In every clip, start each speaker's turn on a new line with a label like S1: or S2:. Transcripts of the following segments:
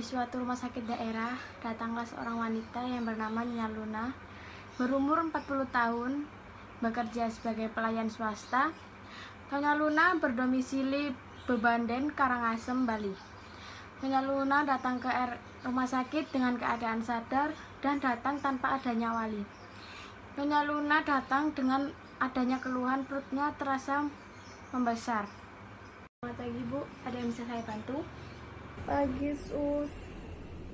S1: suatu rumah sakit daerah, datanglah seorang wanita yang bernama Nyonya Luna, berumur 40 tahun, bekerja sebagai pelayan swasta. Nyonya Luna berdomisili Bebanden, Karangasem, Bali. Nyonya Luna datang ke rumah sakit dengan keadaan sadar dan datang tanpa adanya wali. Nyonya Luna datang dengan adanya keluhan perutnya terasa membesar. Selamat pagi Bu, ada yang bisa saya bantu?
S2: Pagi sus,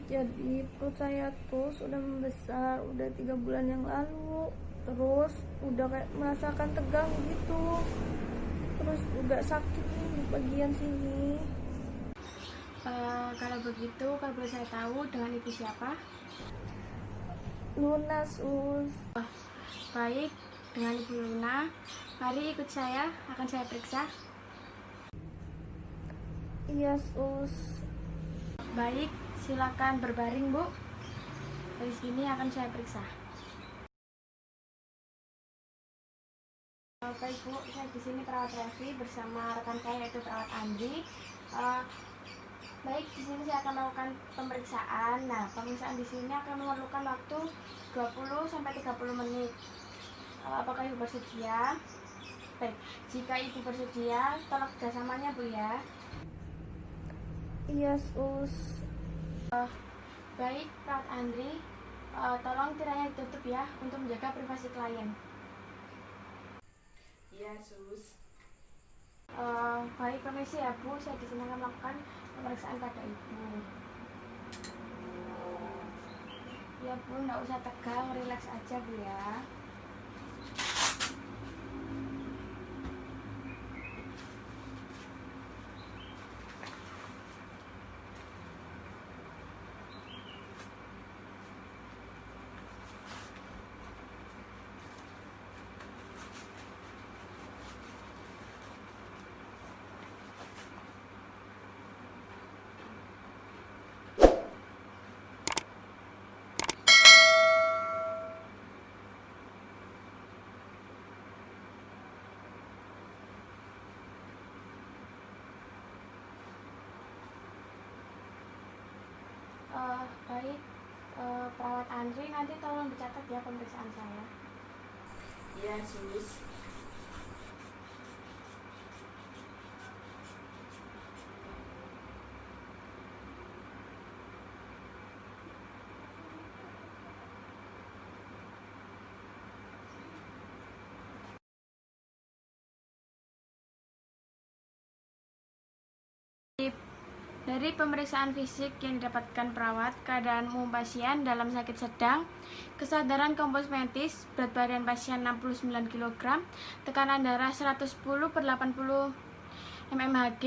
S2: jadi perut saya tuh sudah membesar udah 3 bulan yang lalu. Terus udah kayak merasakan tegang gitu. Terus juga sakit nih di bagian sini.
S1: Kalau begitu, kalau boleh saya tahu dengan ibu siapa?
S2: Luna sus.
S1: Baik, dengan Ibu Luna. Mari ikut saya, akan saya periksa.
S2: Iya sus.
S1: Baik, silakan berbaring Bu. Dari sini akan saya periksa. Baik Bu, saya di sini perawat Revi bersama rekan saya yaitu perawat Andri. Baik, di sini saya akan melakukan pemeriksaan. Nah, pemeriksaan di sini akan memerlukan waktu 20 sampai 30 menit. Apakah Ibu bersedia? Baik, jika Ibu bersedia, tolong kerjasamanya Bu ya.
S2: Iya sus.
S1: Baik, perawat Andri, tolong tirainya ditutup ya untuk menjaga privasi klien.
S3: Iya sus.
S1: Baik, permisi ya Bu, saya di sini akan melakukan pemeriksaan pada Ibu. Ya Bu, nggak usah tegang, rileks aja Bu ya. Baik, perawat Andri, nanti tolong dicatat ya pemeriksaan saya.
S3: Iya sus.
S1: Dari pemeriksaan fisik yang didapatkan perawat, keadaan umum pasien dalam sakit sedang, kesadaran kompos medis, berat badan pasien 69 kg, tekanan darah 110/80 mmHg,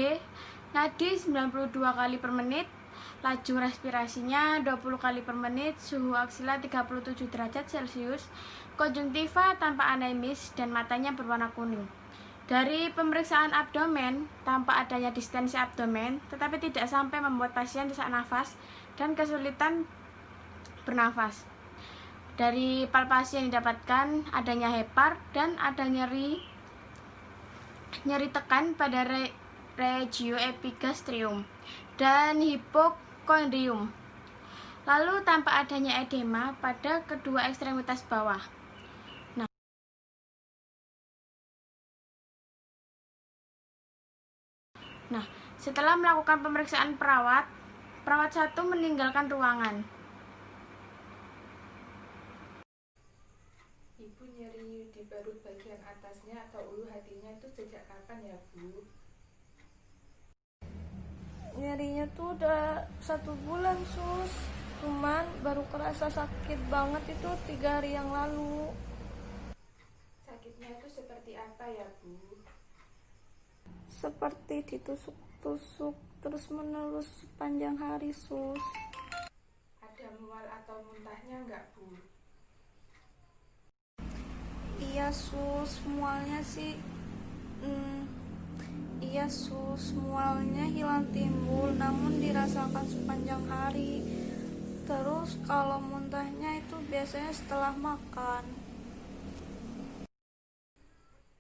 S1: nadi 92 kali per menit, laju respirasinya 20 kali per menit, suhu aksila 37 derajat Celcius, konjungtiva tanpa anemis, dan matanya berwarna kuning. Dari pemeriksaan abdomen, tanpa adanya distensi abdomen, tetapi tidak sampai membuat pasien sesak nafas dan kesulitan bernafas. Dari palpasi yang didapatkan, adanya hepar dan ada nyeri tekan pada regio epigastrium dan hipokondrium. Lalu tanpa adanya edema pada kedua ekstremitas bawah. Nah, setelah melakukan pemeriksaan perawat 1 meninggalkan ruangan.
S3: Ibu nyeri di perut bagian atasnya atau ulu hatinya itu sejak kapan ya Bu?
S2: Nyerinya tuh udah 1 bulan sus. Cuman baru kerasa sakit banget itu 3 hari yang lalu.
S3: Sakitnya itu seperti apa ya Bu?
S2: Seperti ditusuk-tusuk terus menerus sepanjang hari sus.
S3: Ada mual atau muntahnya enggak Bu?
S2: Iya sus, mualnya sih iya sus, mualnya hilang timbul namun dirasakan sepanjang hari. Terus kalau muntahnya itu biasanya setelah makan.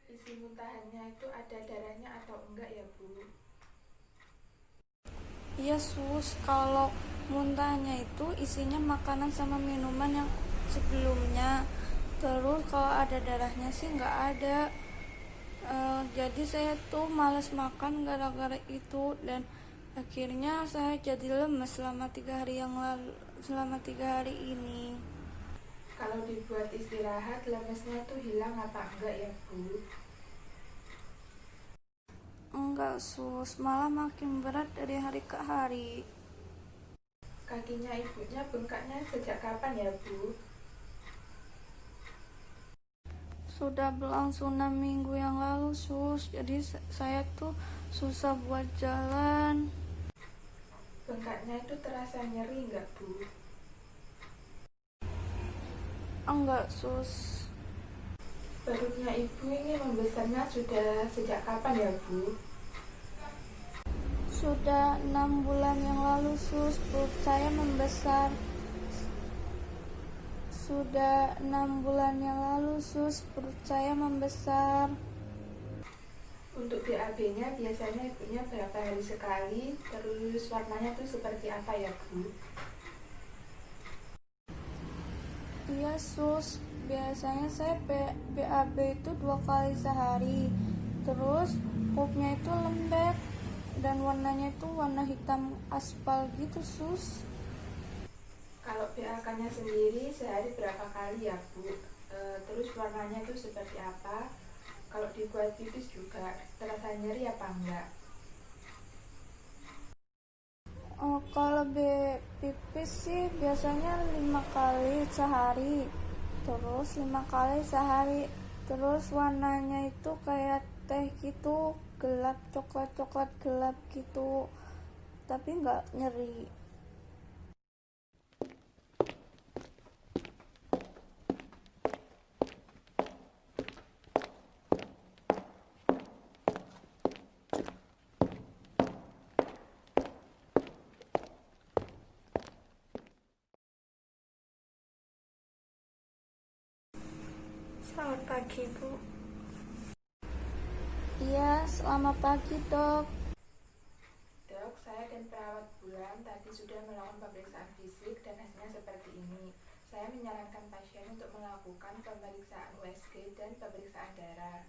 S3: Isi muntahannya itu ada darahnya atau enggak ya Bu?
S2: Iya sus, kalau muntahnya itu isinya makanan sama minuman yang sebelumnya. Terus kalau ada darahnya sih nggak ada. Jadi saya tuh males makan gara-gara itu, dan akhirnya saya jadi lemes selama 3 hari ini.
S3: Kalau dibuat istirahat, lemesnya tuh hilang apa enggak ya Bu?
S2: Enggak sus, malah makin berat dari hari ke hari.
S3: Kakinya ibunya bengkaknya sejak kapan ya Bu?
S2: Sudah berlangsung 6 minggu yang lalu sus, jadi saya tuh susah buat jalan.
S3: Bengkaknya itu terasa nyeri enggak Bu?
S2: Enggak sus.
S3: Perutnya ibu ini membesarnya sudah sejak kapan ya Bu?
S2: Sudah 6 bulan yang lalu sus, perut saya membesar. Sudah 6 bulan yang lalu sus, perut saya membesar.
S3: Untuk BAB-nya biasanya ibunya berapa hari sekali, terus warnanya tuh seperti apa ya Bu?
S2: Iya sus, biasanya saya BAB itu 2 kali sehari. Terus pupnya itu lembek dan warnanya itu warna hitam aspal gitu sus.
S3: Kalau BAK-nya sendiri sehari berapa kali ya Bu? Terus warnanya itu seperti apa? Kalau dibuat pipis juga terasa nyeri apa enggak?
S2: Kalau pipis sih biasanya 5 kali sehari. Terus 5 kali sehari. Terus warnanya itu kayak teh gitu, gelap, coklat gelap gitu. Tapi nggak nyeri.
S4: Selamat pagi, Bu.
S2: Iya, selamat pagi dok.
S3: Dok, saya dan perawat bulan tadi sudah melakukan pemeriksaan fisik dan hasilnya seperti ini. Saya menyarankan pasien untuk melakukan pemeriksaan USG dan pemeriksaan darah.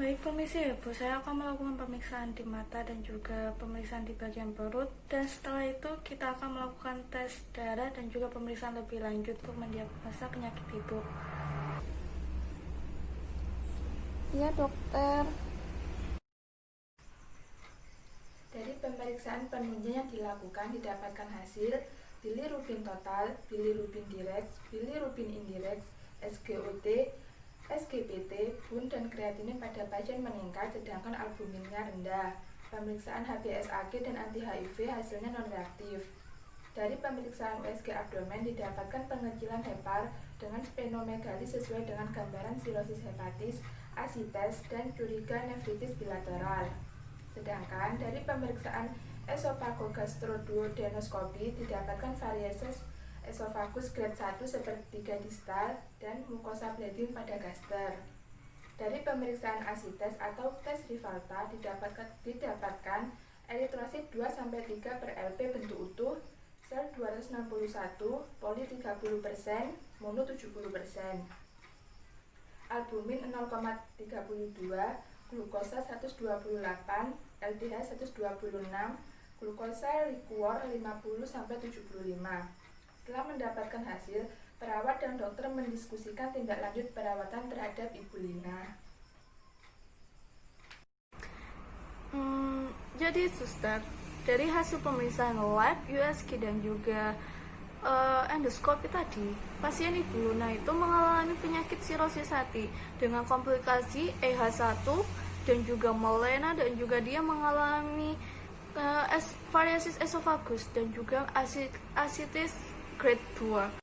S4: Baik, permisi ya Bu, saya akan melakukan pemeriksaan di mata dan juga pemeriksaan di bagian perut. Dan setelah itu kita akan melakukan tes darah dan juga pemeriksaan lebih lanjut untuk mendiagnosa penyakit Ibu.
S2: Iya dokter.
S3: Dari pemeriksaan penunjang yang dilakukan didapatkan hasil bilirubin total, bilirubin direct, bilirubin indirect, SGOT, SGPT, bun dan kreatinin pada pasien meningkat sedangkan albuminnya rendah. Pemeriksaan HbSAg dan anti-HIV hasilnya non-reaktif. Dari pemeriksaan USG abdomen didapatkan pengecilan hepar dengan splenomegali sesuai dengan gambaran sirosis hepatis, asites, dan curiga nefritis bilateral. Sedangkan dari pemeriksaan esophagogastroduodenoskopi didapatkan varieses esofagus grade 1 sepertiga distal dan mukosa bleeding pada gaster. Dari pemeriksaan asites atau tes Rivalta didapatkan eritrosit 2-3 per LP bentuk utuh, sel 261, poli 30%, mono 70%. Albumin 0,32, glukosa 128, LDH 126, glukosa likuor 50-75. Setelah mendapatkan hasil, perawat dan dokter mendiskusikan tindak lanjut perawatan terhadap Ibu Lina.
S4: Jadi suster, dari hasil pemeriksaan lab, USG dan juga endoskopi tadi, pasien Ibu Luna itu mengalami penyakit sirosis hati dengan komplikasi EH1 dan juga melena, dan juga dia mengalami variasis esofagus dan juga asitis grade 2.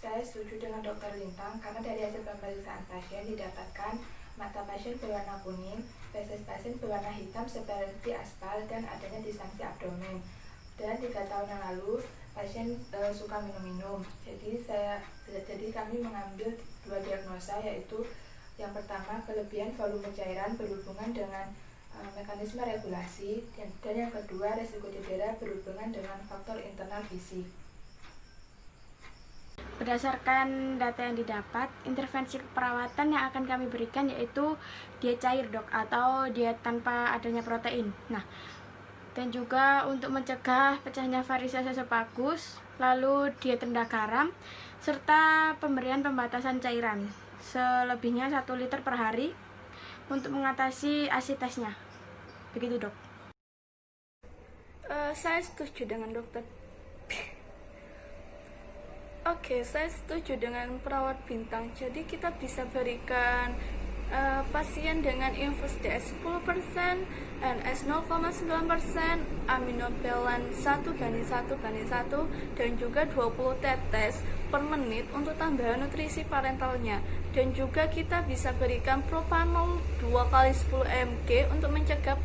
S3: Saya setuju dengan Dr. Lintang karena dari hasil pemeriksaan pasien didapatkan mata pasien berwarna kuning, feses pasien berwarna hitam seperti aspal, dan adanya distensi abdomen. Dan 3 tahun yang lalu pasien suka minum-minum. Jadi kami mengambil 2 diagnosa, yaitu yang pertama kelebihan volume cairan berhubungan dengan mekanisme regulasi, dan yang kedua resiko cedera berhubungan dengan faktor internal fisik.
S1: Berdasarkan data yang didapat, intervensi keperawatan yang akan kami berikan yaitu diet cair, Dok, atau diet tanpa adanya protein. Nah, dan juga untuk mencegah pecahnya varises esophagus, lalu diet rendah garam, serta pemberian pembatasan cairan selebihnya 1 liter per hari untuk mengatasi asitasnya. Begitu, Dok.
S4: Saya setuju dengan dokter. Oke, saya setuju dengan perawat bintang. Jadi kita bisa berikan pasien dengan infus DS 10%, NS 0,9%, aminopelan 1:1:1, dan juga 20 tetes per menit untuk tambahan nutrisi parentalnya. Dan juga kita bisa berikan propanol 2x10 mg untuk mencegah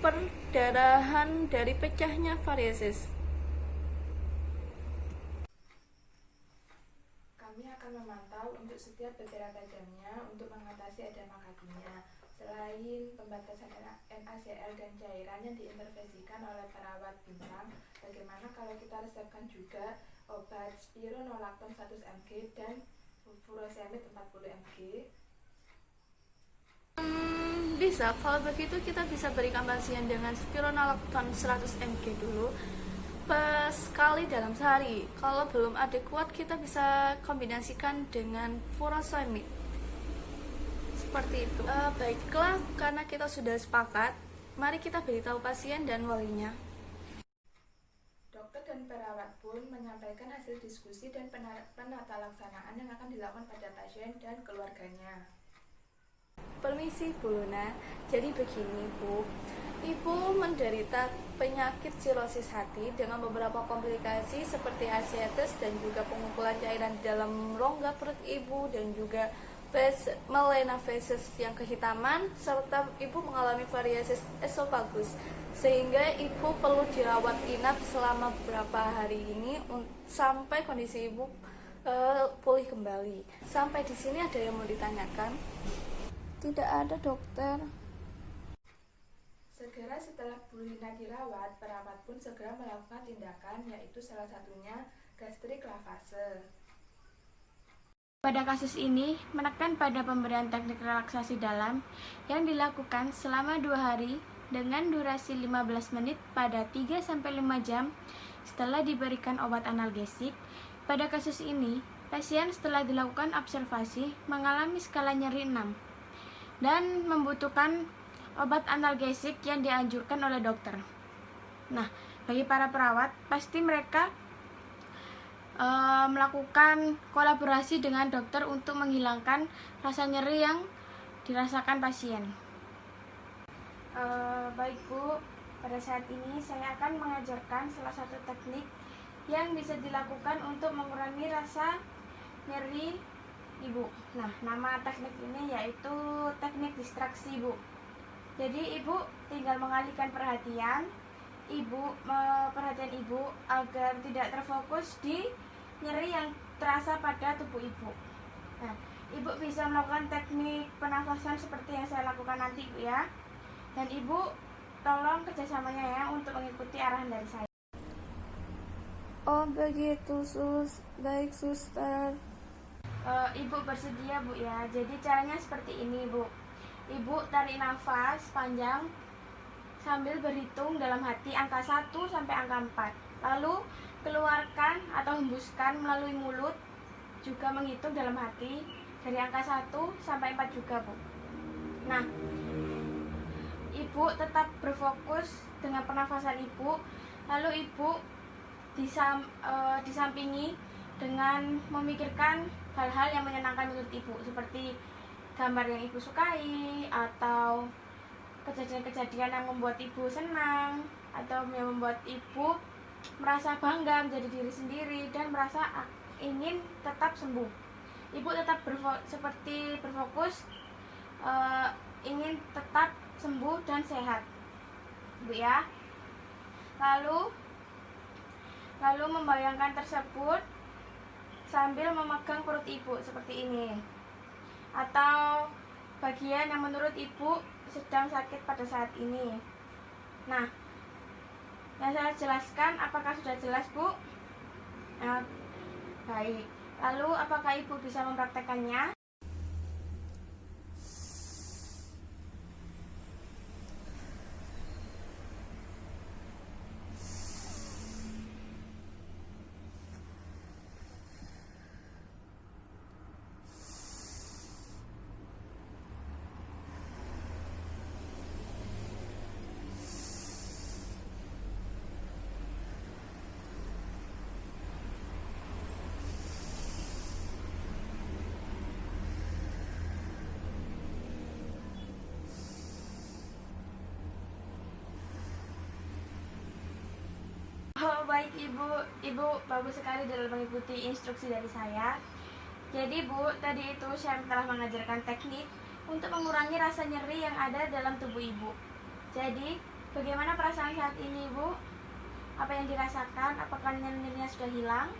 S4: perdarahan dari pecahnya varieses.
S3: Kami akan memantau untuk setiap beberapa jamnya untuk mengatasi edema kakinya. Selain pembatasan NaCl dan cairan yang diintervensikan oleh perawat bintang, bagaimana kalau kita resepkan juga obat spironolakton 100 mg dan furosemid 40 mg?
S4: Bisa, kalau begitu kita bisa berikan pasien dengan spironolakton 100 mg dulu sekali dalam sehari. Kalau belum adekuat, kita bisa kombinasikan dengan furosemid. Seperti itu. Baiklah, karena kita sudah sepakat, mari kita beritahu pasien dan walinya.
S3: Dokter dan perawat pun menyampaikan hasil diskusi dan penata laksanaan yang akan dilakukan pada pasien dan keluarganya.
S4: Permisi Bu Luna, jadi begini Bu, Ibu menderita penyakit sirosis hati dengan beberapa komplikasi seperti ascites dan juga pengumpulan cairan di dalam rongga perut Ibu, dan juga melena feses yang kehitaman, serta Ibu mengalami varieses esophagus, sehingga Ibu perlu dirawat inap selama beberapa hari ini sampai kondisi Ibu pulih kembali. Sampai di sini ada yang mau ditanyakan?
S2: Tidak ada, dokter.
S3: Segera setelah Bu Lina dirawat, perawat pun segera melakukan tindakan, yaitu salah satunya gastrik lavase.
S1: Pada kasus ini, menekan pada pemberian teknik relaksasi dalam yang dilakukan selama 2 hari dengan durasi 15 menit pada 3-5 jam setelah diberikan obat analgesik. Pada kasus ini, pasien setelah dilakukan observasi mengalami skala nyeri 6 dan membutuhkan obat analgesik yang dianjurkan oleh dokter. Nah, bagi para perawat, pasti mereka melakukan kolaborasi dengan dokter untuk menghilangkan rasa nyeri yang dirasakan pasien. Baik Bu, pada saat ini saya akan mengajarkan salah satu teknik yang bisa dilakukan untuk mengurangi rasa nyeri Ibu. Nah, nama teknik ini yaitu teknik distraksi Bu. Jadi Ibu tinggal mengalihkan perhatian Ibu agar tidak terfokus di nyeri yang terasa pada tubuh Ibu. Nah, Ibu bisa melakukan teknik pernafasan seperti yang saya lakukan nanti Bu ya. Dan Ibu tolong kerjasamanya ya untuk mengikuti arahan dari saya.
S2: Oh begitu sus, baik suster.
S1: Ibu bersedia Bu ya. Jadi caranya seperti ini Bu. Ibu tarik nafas panjang sambil berhitung dalam hati angka 1 sampai angka 4. Lalu keluarkan atau hembuskan melalui mulut, juga menghitung dalam hati dari angka 1 sampai 4 juga Bu. Nah, Ibu tetap berfokus dengan pernafasan Ibu. Lalu Ibu disampingi dengan memikirkan hal-hal yang menyenangkan menurut Ibu, seperti gambar yang Ibu sukai, atau kejadian-kejadian yang membuat Ibu senang, atau yang membuat Ibu merasa bangga menjadi diri sendiri dan merasa ingin tetap sembuh. Ibu tetap berfokus ingin tetap sembuh dan sehat, Bu ya. Lalu membayangkan tersebut sambil memegang perut ibu seperti ini, atau bagian yang menurut ibu sedang sakit pada saat ini. Nah, yang saya jelaskan apakah sudah jelas, Bu? Nah, baik. Lalu apakah ibu bisa mempraktekannya? Oh baik Ibu bagus sekali dalam mengikuti instruksi dari saya. Jadi Bu, tadi itu saya telah mengajarkan teknik untuk mengurangi rasa nyeri yang ada dalam tubuh Ibu. Jadi, bagaimana perasaan saat ini Ibu? Apa yang dirasakan? Apakah nyerinya sudah hilang?